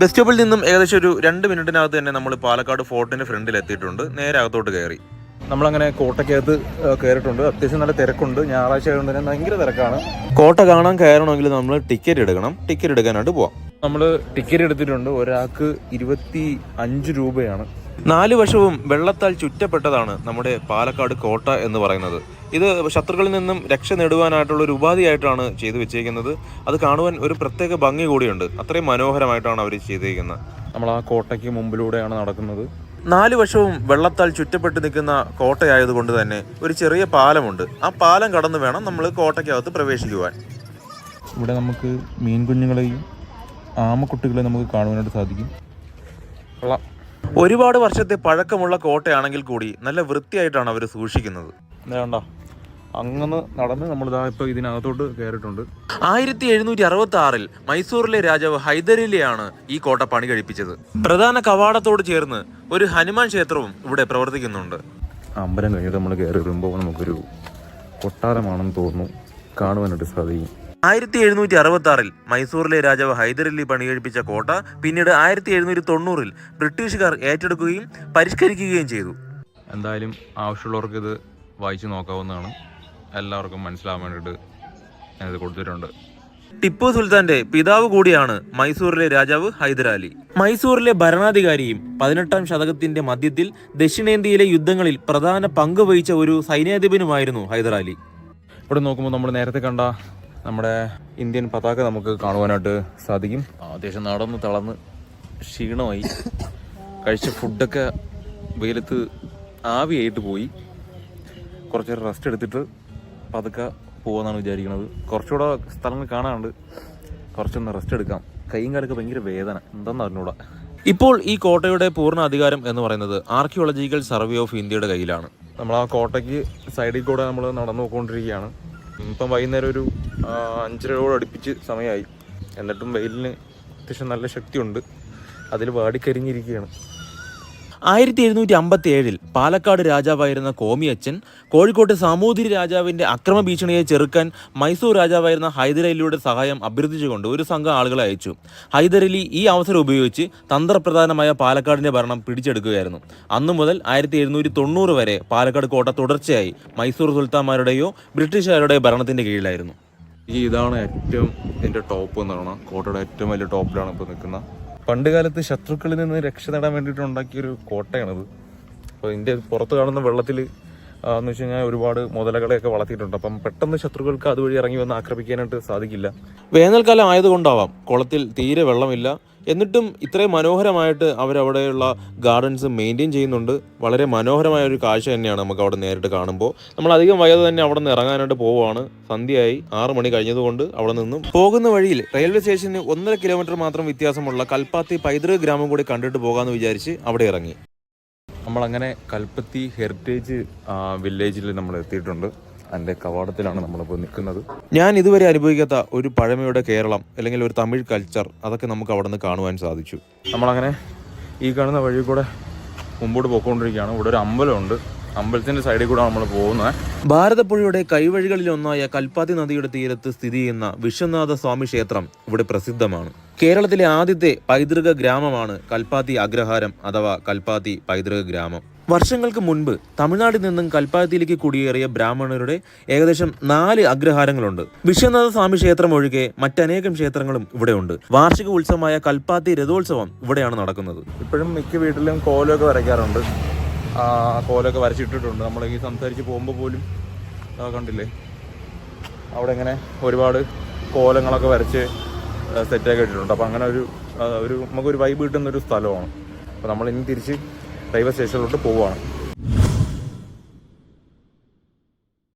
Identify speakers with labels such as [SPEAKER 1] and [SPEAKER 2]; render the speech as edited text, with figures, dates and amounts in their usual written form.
[SPEAKER 1] Bus സ്റ്റോപ്പിൽ നിന്നും ഏകദേശം ഒരു 2 മിനിറ്റിനകത്ത് തന്നെ നമ്മൾ പാലക്കാട് ഫോർട്ടിൻ്റെ ഫ്രണ്ടിൽ എത്തിയിട്ടുണ്ട്. നേരെ അകത്തോട്ട് കയറി. നമ്മളങ്ങനെ കോട്ടയ്ക്കകത്ത് കയറിയിട്ടുണ്ട്. അത്യാവശ്യം നല്ല തിരക്കുണ്ട്. ഞായറാഴ്ച ആയതുകൊണ്ട് തന്നെ ഭയങ്കര തിരക്കാണ്. കോട്ട കാണാൻ കയറണമെങ്കിൽ നമ്മൾ ടിക്കറ്റ് എടുക്കണം. ടിക്കറ്റ് എടുക്കാനായിട്ട് പോവാം. നമ്മൾ ടിക്കറ്റ് എടുത്തിട്ടുണ്ട്. ഒരാൾക്ക് 25 രൂപയാണ്. 4 വശവും വെള്ളത്താൽ ചുറ്റപ്പെട്ടതാണ് നമ്മുടെ പാലക്കാട് കോട്ട എന്ന് പറയുന്നത്. ഇത് ശത്രുക്കളിൽ നിന്നും രക്ഷ നേടുവാനായിട്ടുള്ള ഒരു ഉപാധിയായിട്ടാണ് ചെയ്തു വെച്ചേക്കുന്നത്. അത് കാണുവാൻ ഒരു പ്രത്യേക ഭംഗി കൂടിയുണ്ട്. അത്രയും മനോഹരമായിട്ടാണ് അവർ ചെയ്തിരിക്കുന്നത്. നമ്മൾ ആ കോട്ടയ്ക്ക് മുമ്പിലൂടെയാണ് നടക്കുന്നത്. 4 വശവും വെള്ളത്താൽ ചുറ്റപ്പെട്ട് നിൽക്കുന്ന കോട്ടയായതുകൊണ്ട് തന്നെ ഒരു ചെറിയ പാലമുണ്ട്. ആ പാലം കടന്നു വേണം നമ്മൾ കോട്ടയ്ക്കകത്ത് പ്രവേശിക്കുവാൻ. ഇവിടെ നമുക്ക് മീൻ കുഞ്ഞുങ്ങളെയും ആമക്കുട്ടികളെയും നമുക്ക് കാണുവാനായിട്ട് സാധിക്കും. ഒരുപാട് വർഷത്തെ പഴക്കമുള്ള കോട്ടയാണെങ്കിൽ കൂടി നല്ല വൃത്തിയായിട്ടാണ് അവർ സൂക്ഷിക്കുന്നത്. വേണ്ട അങ്ങനെ നടന്ന് നമ്മളിതാ ഇപ്പോൾ ഇതിനകത്തോട്ട് കയറിയിട്ടുണ്ട്. 1766 മൈസൂറിലെ രാജാവ് ഹൈദരലിയാണ് ഈ കോട്ട പണി കഴിപ്പിച്ചത്. പ്രധാന കവാടത്തോട് ചേർന്ന് ഒരു ഹനുമാൻ ക്ഷേത്രവും ഇവിടെ പ്രവർത്തിക്കുന്നുണ്ട്. അമ്പലം കഴിഞ്ഞിട്ട് നമ്മൾ കയറി വരുമ്പോൾ നമുക്കൊരു കൊട്ടാരമാണെന്ന് തോന്നുന്നു കാണുവാനായിട്ട് സാധിക്കും. 1766 മൈസൂറിലെ രാജാവ് ഹൈദരലി പണി കഴിപ്പിച്ച കോട്ട പിന്നീട് 1790 ബ്രിട്ടീഷുകാർ ഏറ്റെടുക്കുകയും പരിഷ്കരിക്കുകയും ചെയ്തു. എന്തായാലും ആവശ്യമുള്ളവർക്ക് ഇത് വായിച്ചു നോക്കാവുന്നതാണ്. എല്ലാവർക്കും മനസ്സിലാവാൻ വേണ്ടിയിട്ട് ഞാനിത് കൊടുത്തിട്ടുണ്ട്. ടിപ്പു സുൽത്താന്റെ പിതാവ് കൂടിയാണ് മൈസൂറിലെ രാജാവ് ഹൈദരാലി. മൈസൂറിലെ ഭരണാധികാരിയും 18ാം ശതകത്തിന്റെ മധ്യത്തിൽ ദക്ഷിണേന്ത്യയിലെ യുദ്ധങ്ങളിൽ പ്രധാന പങ്ക് വഹിച്ച ഒരു സൈന്യാധിപനുമായിരുന്നു ഹൈദരാലി. ഇവിടെ നോക്കുമ്പോൾ നമ്മൾ നേരത്തെ കണ്ട നമ്മുടെ ഇന്ത്യൻ പതാക നമുക്ക് കാണുവാനായിട്ട് സാധിക്കും. അത്യാവശ്യം നടന്ന് തളർന്ന് ക്ഷീണമായി. കഴിച്ച ഫുഡൊക്കെ വെയിലത്ത് ആവിയായിട്ട് പോയി. കുറച്ച് നേരം റെസ്റ്റ് എടുത്തിട്ട് പതുക്കെ പോകുമെന്നാണ് വിചാരിക്കുന്നത്. കുറച്ചുകൂടെ സ്ഥലങ്ങൾ കാണാനുണ്ട്. കുറച്ചൊന്ന് റെസ്റ്റ് എടുക്കാം. കൈയും കാലൊക്കെ ഭയങ്കര വേദന എന്താണെന്ന് അറിഞ്ഞൂടാ. ഇപ്പോൾ ഈ കോട്ടയുടെ പൂർണ്ണ അധികാരം എന്ന് പറയുന്നത് ആർക്കിയോളജിക്കൽ സർവേ ഓഫ് ഇന്ത്യയുടെ കയ്യിലാണ്. നമ്മൾ ആ കോട്ടയ്ക്ക് സൈഡിൽ കൂടെ നമ്മൾ നടന്നു പോയിക്കൊണ്ടിരിക്കുകയാണ്. ഇപ്പം വൈകുന്നേരം ഒരു 5:30 അടുപ്പിച്ച് സമയമായി. എന്നിട്ടും വെയിലിന് അത്യാവശ്യം നല്ല ശക്തിയുണ്ട്. അതിൽ വാടിക്കരിഞ്ഞിരിക്കുകയാണ്. 1757 പാലക്കാട് രാജാവായിരുന്ന കോമിയച്ചൻ കോഴിക്കോട്ട് സാമൂതിരി രാജാവിന്റെ അക്രമ ഭീഷണിയെ ചെറുക്കാൻ മൈസൂർ രാജാവായിരുന്ന ഹൈദരലിയുടെ സഹായം അഭ്യർത്ഥിച്ചുകൊണ്ട് ഒരു സംഘം ആളുകളെ അയച്ചു. ഹൈദരലി ഈ അവസരം ഉപയോഗിച്ച് തന്ത്രപ്രധാനമായ പാലക്കാടിന്റെ ഭരണം പിടിച്ചെടുക്കുകയായിരുന്നു. അന്നു മുതൽ 1790 വരെ പാലക്കാട് കോട്ട തുടർച്ചയായി മൈസൂർ സുൽത്താന്മാരുടെയോ ബ്രിട്ടീഷുകാരുടെയോ ഭരണത്തിന്റെ കീഴിലായിരുന്നു. ഇതാണ് ഏറ്റവും ഇതിന്റെ ടോപ്പ് എന്ന് പറയുന്നത്. കോട്ടയുടെ ഏറ്റവും വലിയ ടോപ്പിലാണ് ഇപ്പോൾ നിൽക്കുന്നത്. പണ്ട് കാലത്ത് ശത്രുക്കളിൽ നിന്ന് രക്ഷ നേടാൻ വേണ്ടിയിട്ട് ഉണ്ടാക്കിയൊരു കോട്ടയാണിത്. അപ്പോൾ ഇതിൻ്റെ പുറത്ത് കാണുന്ന വെള്ളത്തിൽ എന്ന് വെച്ച് കഴിഞ്ഞാൽ ഒരുപാട് മുതലകളെയൊക്കെ വളർത്തിയിട്ടുണ്ട്. അപ്പം പെട്ടെന്ന് ശത്രുക്കൾക്ക് അതുവഴി ഇറങ്ങി വന്ന് ആക്രമിക്കാനായിട്ട് സാധിക്കില്ല. വേനൽക്കാലം ആയതുകൊണ്ടാവാം കുളത്തിൽ തീരെ വെള്ളമില്ല. എന്നിട്ടും ഇത്രയും മനോഹരമായിട്ട് അവരവിടെയുള്ള ഗാർഡൻസ് മെയിൻറ്റെയിൻ ചെയ്യുന്നുണ്ട്. വളരെ മനോഹരമായ ഒരു കാഴ്ച തന്നെയാണ് നമുക്ക് അവിടെ നേരിട്ട് കാണുമ്പോൾ. നമ്മൾ അധികം വൈകാതെ തന്നെ അവിടെ നിന്ന് ഇറങ്ങാനായിട്ട് പോവുകയാണ്. സന്ധ്യയായി 6 മണി കഴിഞ്ഞതുകൊണ്ട് അവിടെ നിന്നും പോകുന്ന വഴിയിൽ റെയിൽവേ സ്റ്റേഷന് 1.5 കിലോമീറ്റർ മാത്രം വ്യത്യാസമുള്ള കൽപ്പാത്തി പൈതൃക ഗ്രാമം കൂടി കണ്ടിട്ട് പോകാമെന്ന് വിചാരിച്ച് അവിടെ ഇറങ്ങി. നമ്മളങ്ങനെ കൽപ്പത്തി ഹെറിറ്റേജ് വില്ലേജിൽ നമ്മൾ എത്തിയിട്ടുണ്ട്. അതിൻ്റെ കവാടത്തിലാണ് നമ്മളിപ്പോൾ നിൽക്കുന്നത്. ഞാൻ ഇതുവരെ അനുഭവിക്കാത്ത ഒരു പഴമയുടെ കേരളം അല്ലെങ്കിൽ ഒരു തമിഴ് കൾച്ചർ അതൊക്കെ നമുക്ക് അവിടെ നിന്ന് കാണുവാൻ സാധിച്ചു. നമ്മളങ്ങനെ ഈ കാണുന്ന വഴി കൂടെ മുമ്പോട്ട് പോയിക്കൊണ്ടിരിക്കുകയാണ്. ഇവിടെ ഒരു അമ്പലമുണ്ട്. അമ്പലത്തിൻ്റെ സൈഡിൽ കൂടെ നമ്മൾ പോകുന്നത്. ഭാരതപ്പുഴയുടെ കൈവഴികളിലൊന്നായ കൽപ്പാത്തി നദിയുടെ തീരത്ത് സ്ഥിതി ചെയ്യുന്ന വിശ്വനാഥ സ്വാമി ക്ഷേത്രം ഇവിടെ പ്രസിദ്ധമാണ്. കേരളത്തിലെ ആദ്യത്തെ പൈതൃക ഗ്രാമമാണ് കൽപ്പാത്തി അഗ്രഹാരം അഥവാ കൽപ്പാത്തി പൈതൃക ഗ്രാമം. വർഷങ്ങൾക്ക് മുൻപ് തമിഴ്നാട്ടിൽ നിന്നും കൽപ്പാത്തിയിലേക്ക് കുടിയേറിയ ബ്രാഹ്മണരുടെ ഏകദേശം 4 അഗ്രഹാരങ്ങളുണ്ട്. വിശ്വനാഥ സ്വാമി ക്ഷേത്രം ഒഴികെ മറ്റനേകം ക്ഷേത്രങ്ങളും ഇവിടെയുണ്ട്. വാർഷിക ഉത്സവമായ കൽപ്പാത്തി രഥോത്സവം ഇവിടെയാണ് നടക്കുന്നത്. ഇപ്പോഴും മിക്ക വീട്ടിലും കോലമൊക്കെ വരയ്ക്കാറുണ്ട്. കോലമൊക്കെ വരച്ചിട്ടിട്ടുണ്ട്. നമ്മൾ ഈ സംസാരിച്ച് പോകുമ്പോൾ പോലും കണ്ടില്ലേ, അവിടെ ഇങ്ങനെ ഒരുപാട് കോലങ്ങളൊക്കെ വരച്ച് സെറ്റാക്കി ഇട്ടിട്ടുണ്ട്. അപ്പോൾ അങ്ങനെ ഒരു നമുക്കൊരു വൈബ് കിട്ടുന്നൊരു സ്ഥലമാണ്. അപ്പോൾ നമ്മൾ ഇനി തിരിച്ച് റെയിൽവേ സ്റ്റേഷനിലോട്ട് പോവുകയാണ്.